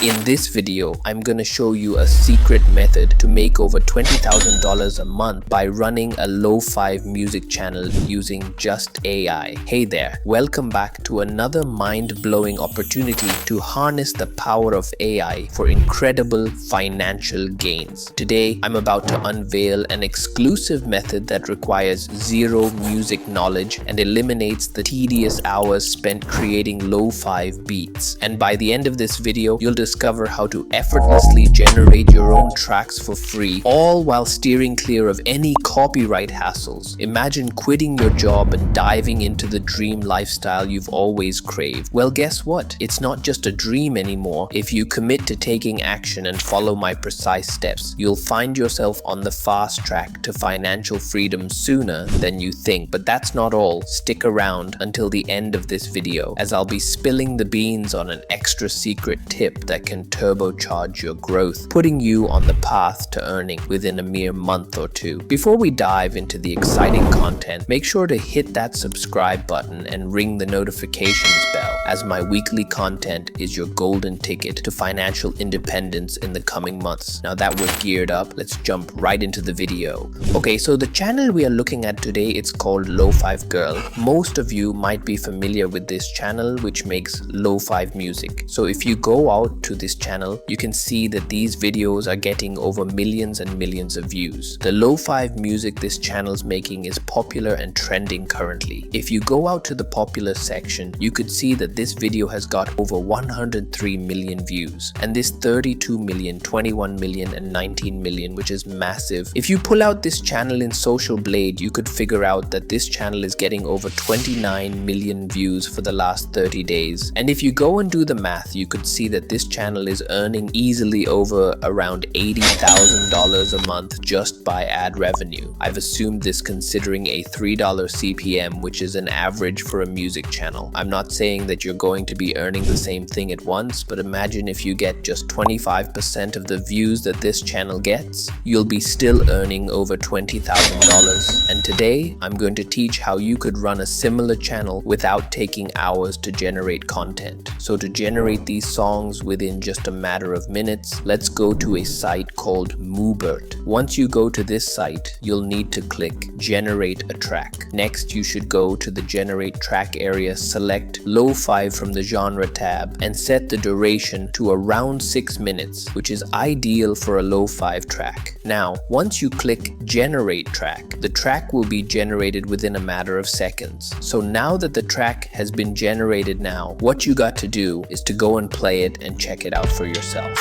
In this video, I'm gonna show you a secret method to make over $20,000 a month by running a LoFi music channel using just AI. Hey there, welcome back to another mind-blowing opportunity to harness the power of AI for incredible financial gains. Today, I'm about to unveil an exclusive method that requires zero music knowledge and eliminates the tedious hours spent creating lo-fi beats. And by the end of this video, you'll discover how to effortlessly generate your own tracks for free, all while steering clear of any copyright hassles. Imagine quitting your job and diving into the dream lifestyle you've always craved. Well, guess what? It's not just a dream anymore. If you commit to taking action and follow my precise steps, you'll find yourself on the fast track to financial freedom sooner than you think. But that's not all. Stick around until the end of this video, as I'll be spilling the beans on an extra secret tip that can turbocharge your growth, putting you on the path to earning within a mere month or two. Before we dive into the exciting content, make sure to hit that subscribe button and ring the notifications bell, as my weekly content is your golden ticket to financial independence in the coming months. Now that we're geared up, let's jump right into the video. Okay, so the channel we are looking at today, it's called Lo-Fi Girl. Most of you might be familiar with this channel, which makes lo-fi music. So if you go out to this channel, you can see that these videos are getting over millions and millions of views. The lo-fi music this channel's making is popular and trending currently. If you go out to the popular section, you could see that this video has got over 103 million views, and this 32 million, 21 million and 19 million, which is massive. If you pull out this channel in Social Blade, you could figure out that this channel is getting over 29 million views for the last 30 days. And if you go and do the math, you could see that this channel is earning easily over around $80,000 a month just by ad revenue. I've assumed this considering a $3 CPM, which is an average for a music channel. I'm not saying that you're going to be earning the same thing at once, but imagine if you get just 25% of the views that this channel gets, you'll be still earning over $20,000. And today, I'm going to teach how you could run a similar channel without taking hours to generate content. So to generate these songs within just a matter of minutes, let's go to a site called Moobert. Once you go to this site, you'll need to click Generate a Track. Next, you should go to the Generate Track area, select Lo-Fi from the Genre tab, and set the duration to around 6 minutes, which is ideal for a Lo-Fi track. Now, once you click Generate Track, the track will be generated within a matter of seconds. So now that the track has been generated now, what you got to do is to go and play it and check it out for yourself.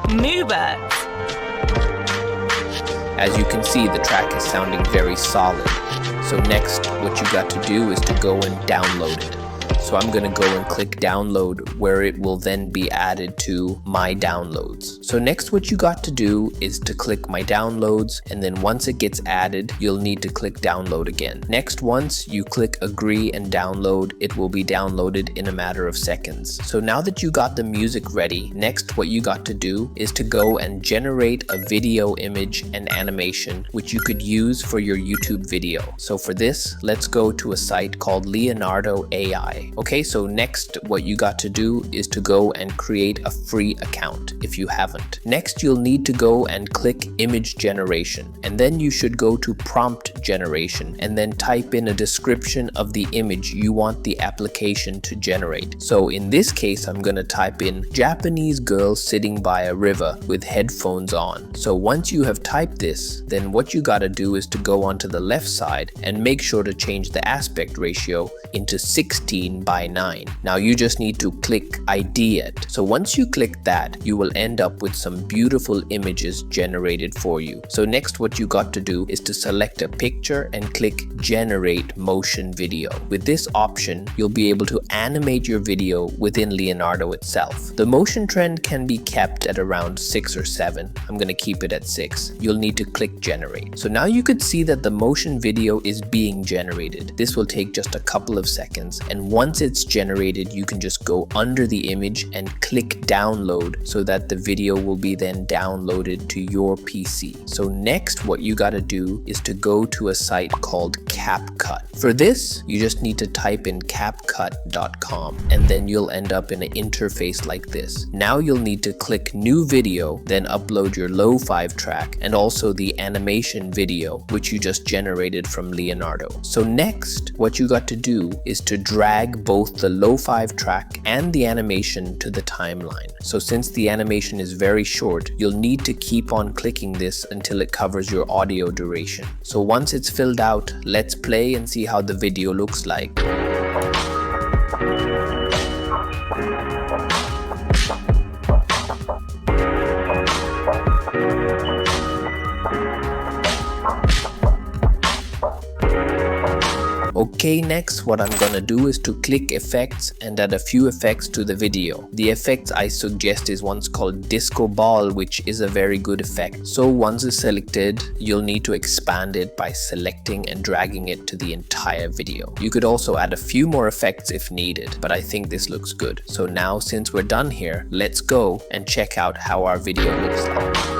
Moobert. As you can see, the track is sounding very solid. So next, what you got to do is to go and download it. So I'm going to go and click download, where it will then be added to my downloads. So next, what you got to do is to click my downloads, and then once it gets added, you'll need to click download again. Next, once you click agree and download, it will be downloaded in a matter of seconds. So now that you got the music ready, next what you got to do is to go and generate a video, image and animation, which you could use for your YouTube video. So for this, let's go to a site called Leonardo AI. Okay, so next what you got to do is to go and create a free account if you haven't. Next, you'll need to go and click image generation, and then you should go to prompt generation and then type in a description of the image you want the application to generate. So in this case, I'm going to type in Japanese girl sitting by a river with headphones on. So once you have typed this, then what you got to do is to go onto the left side and make sure to change the aspect ratio into 16:9. Now you just need to click ID it. So once you click that, you will end up with some beautiful images generated for you. So next what you got to do is to select a picture and click generate motion video. With this option, you'll be able to animate your video within Leonardo itself. The motion trend can be kept at around 6 or 7. I'm going to keep it at 6. You'll need to click generate. So now you could see that the motion video is being generated. This will take just a couple of seconds, and once Once it's generated, you can just go under the image and click download so that the video will be then downloaded to your PC. So next, what you gotta do is to go to a site called CapCut. For this, you just need to type in capcut.com and then you'll end up in an interface like this. Now you'll need to click new video, then upload your LoFi track and also the animation video which you just generated from Leonardo. So next, what you got to do is to drag both the LoFi track and the animation to the timeline. So since the animation is very short, you'll need to keep on clicking this until it covers your audio duration. So once it's filled out, let's play and see how the video looks like. Okay, next what I'm gonna do is to click effects and add a few effects to the video. The effects I suggest is one's called disco ball, which is a very good effect. So once it's selected, you'll need to expand it by selecting and dragging it to the entire video. You could also add a few more effects if needed, but I think this looks good. So now since we're done here, let's go and check out how our video looks like.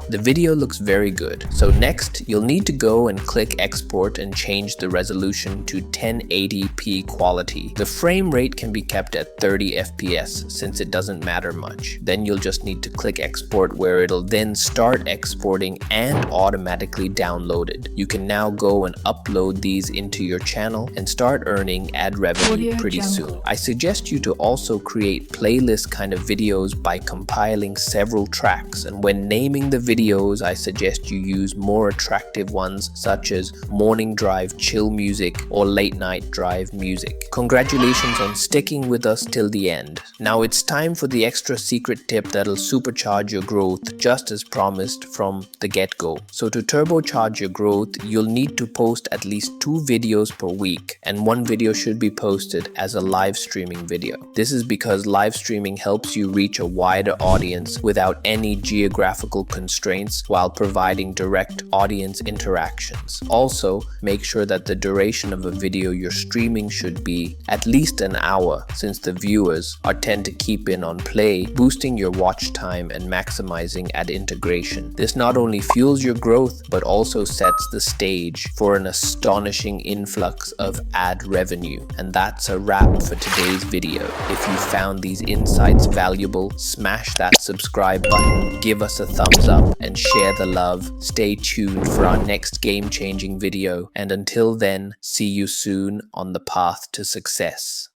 The video looks very good. So next, you'll need to go and click export and change the resolution to 1080p quality. The frame rate can be kept at 30 FPS since it doesn't matter much. Then you'll just need to click export where it'll then start exporting and automatically download it. You can now go and upload these into your channel and start earning ad revenue pretty soon. I suggest you to also create playlist kind of videos by compiling several tracks, and when naming the videos, I suggest you use more attractive ones such as morning drive chill music or late night drive music. Congratulations on sticking with us till the end. Now it's time for the extra secret tip that'll supercharge your growth just as promised from the get-go. So to turbocharge your growth, you'll need to post at least 2 videos per week, and 1 video should be posted as a live streaming video. This is because live streaming helps you reach a wider audience without any geographical constraints while providing direct audience interactions. Also, make sure that the duration of a video you're streaming should be at least an hour, since the viewers tend to keep in on play, boosting your watch time and maximizing ad integration. This not only fuels your growth, but also sets the stage for an astonishing influx of ad revenue. And that's a wrap for today's video. If you found these insights valuable, smash that subscribe button, give us a thumbs up, and share the love. Stay tuned for our next game-changing video, and until then, see you soon on the path to success.